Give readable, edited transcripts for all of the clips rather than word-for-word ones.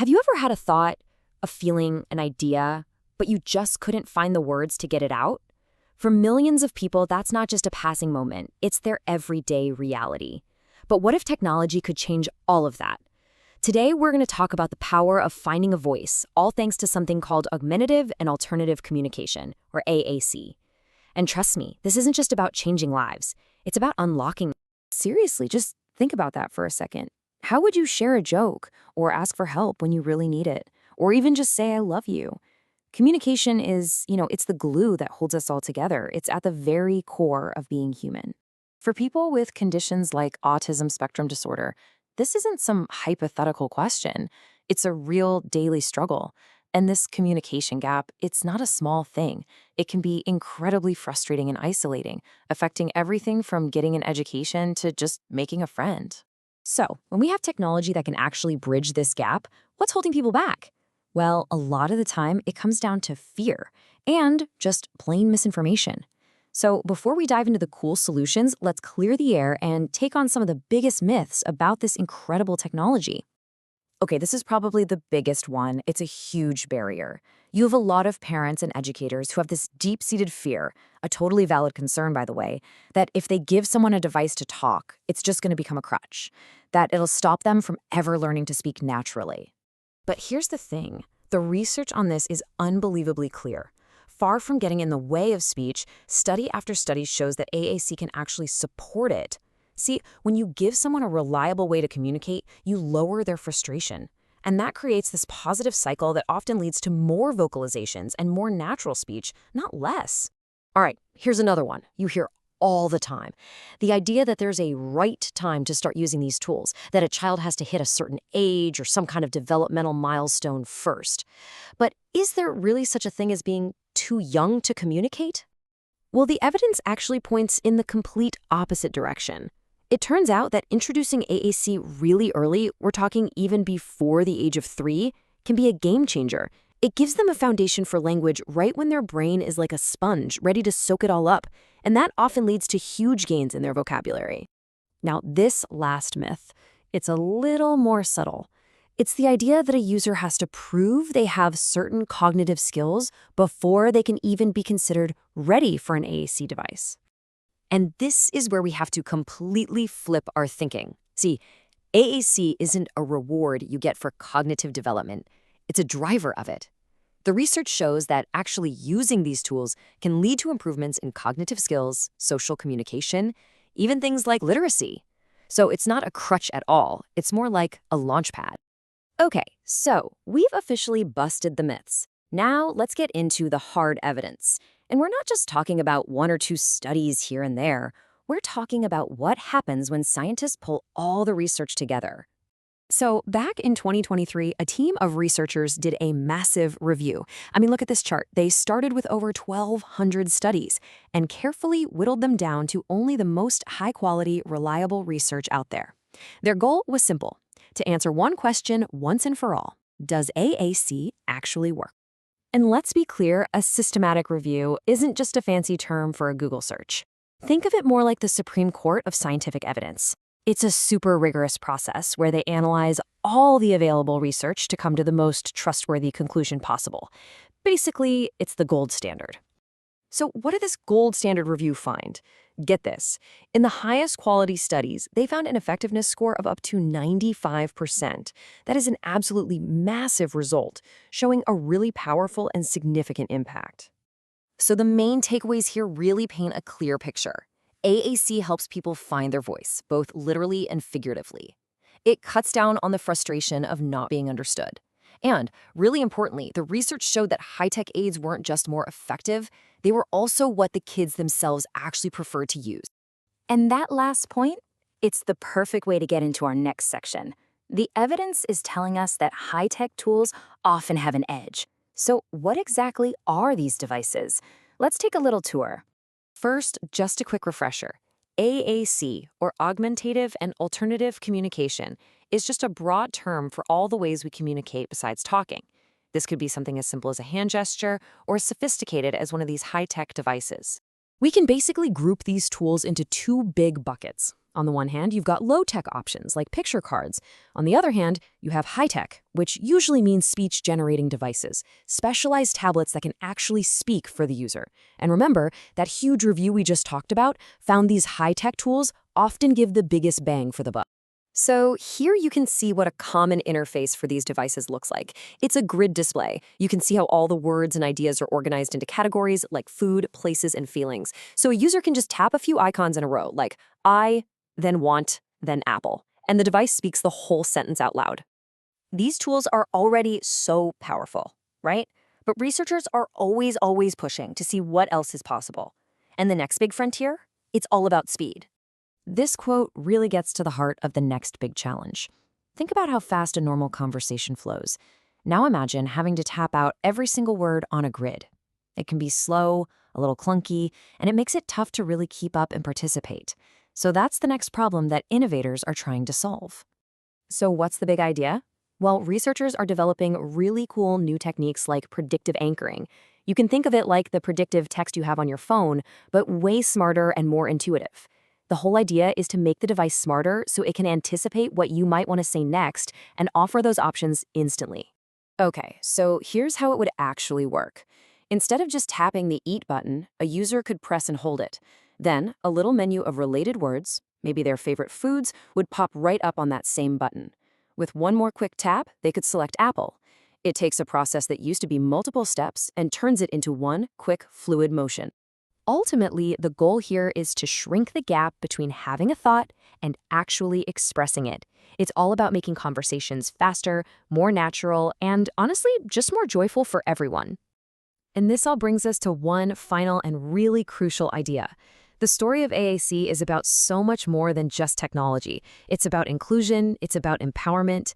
Have you ever had a thought, a feeling, an idea, but you just couldn't find the words to get it out? For millions of people, that's not just a passing moment, it's their everyday reality. But what if technology could change all of that? Today, we're going to talk about the power of finding a voice, all thanks to something called augmentative and alternative communication, or AAC. And trust me, this isn't just about changing lives, it's about unlocking. Seriously, just think about that for a second. How would you share a joke, or ask for help when you really need it, or even just say, I love you? Communication is, it's the glue that holds us all together. It's at the very core of being human. For people with conditions like autism spectrum disorder, this isn't some hypothetical question. It's a real daily struggle. And this communication gap, it's not a small thing. It can be incredibly frustrating and isolating, affecting everything from getting an education to just making a friend. So, when we have technology that can actually bridge this gap, what's holding people back? Well, a lot of the time, it comes down to fear and just plain misinformation. So before we dive into the cool solutions, let's clear the air and take on some of the biggest myths about this incredible technology. Okay, this is probably the biggest one. It's a huge barrier. You have a lot of parents and educators who have this deep-seated fear, a totally valid concern, by the way, that if they give someone a device to talk, it's just going to become a crutch, that it'll stop them from ever learning to speak naturally. But here's the thing. The research on this is unbelievably clear. Far from getting in the way of speech, study after study shows that AAC can actually support it. See, when you give someone a reliable way to communicate, you lower their frustration. And that creates this positive cycle that often leads to more vocalizations and more natural speech, not less. All right, here's another one you hear all the time. The idea that there's a right time to start using these tools, that a child has to hit a certain age or some kind of developmental milestone first. But is there really such a thing as being too young to communicate? Well, the evidence actually points in the complete opposite direction. It turns out that introducing AAC really early, we're talking even before the age of 3, can be a game changer. It gives them a foundation for language right when their brain is like a sponge, ready to soak it all up, and that often leads to huge gains in their vocabulary. Now, this last myth, it's a little more subtle. It's the idea that a user has to prove they have certain cognitive skills before they can even be considered ready for an AAC device. And this is where we have to completely flip our thinking. See, AAC isn't a reward you get for cognitive development. It's a driver of it. The research shows that actually using these tools can lead to improvements in cognitive skills, social communication, even things like literacy. So it's not a crutch at all. It's more like a launchpad. Okay, so we've officially busted the myths. Now let's get into the hard evidence. And we're not just talking about 1 or 2 studies here and there. We're talking about what happens when scientists pull all the research together. So back in 2023, a team of researchers did a massive review. I mean, look at this chart. They started with over 1,200 studies and carefully whittled them down to only the most high-quality, reliable research out there. Their goal was simple: to answer one question once and for all. Does AAC actually work? And let's be clear, a systematic review isn't just a fancy term for a Google search. Think of it more like the Supreme Court of scientific evidence. It's a super rigorous process where they analyze all the available research to come to the most trustworthy conclusion possible. Basically, it's the gold standard. So what did this gold standard review find? Get this. In the highest quality studies, they found an effectiveness score of up to 95%. That is an absolutely massive result, showing a really powerful and significant impact. So the main takeaways here really paint a clear picture. AAC helps people find their voice, both literally and figuratively. It cuts down on the frustration of not being understood. And, really importantly, the research showed that high-tech aids weren't just more effective, they were also what the kids themselves actually preferred to use. And that last point, it's the perfect way to get into our next section. The evidence is telling us that high-tech tools often have an edge. So what exactly are these devices? Let's take a little tour. First, just a quick refresher. AAC, or Augmentative and Alternative Communication, is just a broad term for all the ways we communicate besides talking. This could be something as simple as a hand gesture or as sophisticated as one of these high-tech devices. We can basically group these tools into 2 big buckets. On the one hand, you've got low-tech options like picture cards. On the other hand, you have high-tech, which usually means speech-generating devices, specialized tablets that can actually speak for the user. And remember, that huge review we just talked about found these high-tech tools often give the biggest bang for the buck. So here you can see what a common interface for these devices looks like. It's a grid display. You can see how all the words and ideas are organized into categories like food, places, and feelings. So a user can just tap a few icons in a row, like I, then want, then apple, and the device speaks the whole sentence out loud. These tools are already so powerful, right? But researchers are always pushing to see what else is possible. And the next big frontier? It's all about speed. This quote really gets to the heart of the next big challenge. Think about how fast a normal conversation flows. Now imagine having to tap out every single word on a grid. It can be slow, a little clunky, and it makes it tough to really keep up and participate. So that's the next problem that innovators are trying to solve. So what's the big idea? Well, researchers are developing really cool new techniques like predictive anchoring. You can think of it like the predictive text you have on your phone, but way smarter and more intuitive. The whole idea is to make the device smarter so it can anticipate what you might want to say next and offer those options instantly. Okay, so here's how it would actually work. Instead of just tapping the Eat button, a user could press and hold it. Then, a little menu of related words, maybe their favorite foods, would pop right up on that same button. With one more quick tap, they could select apple. It takes a process that used to be multiple steps and turns it into one quick, fluid motion. Ultimately, the goal here is to shrink the gap between having a thought and actually expressing it. It's all about making conversations faster, more natural, and honestly, just more joyful for everyone. And this all brings us to one final and really crucial idea. The story of AAC is about so much more than just technology. It's about inclusion, it's about empowerment.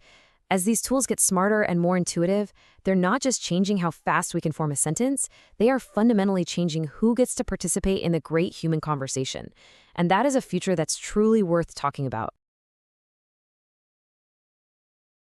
As these tools get smarter and more intuitive, they're not just changing how fast we can form a sentence, they are fundamentally changing who gets to participate in the great human conversation. And that is a future that's truly worth talking about.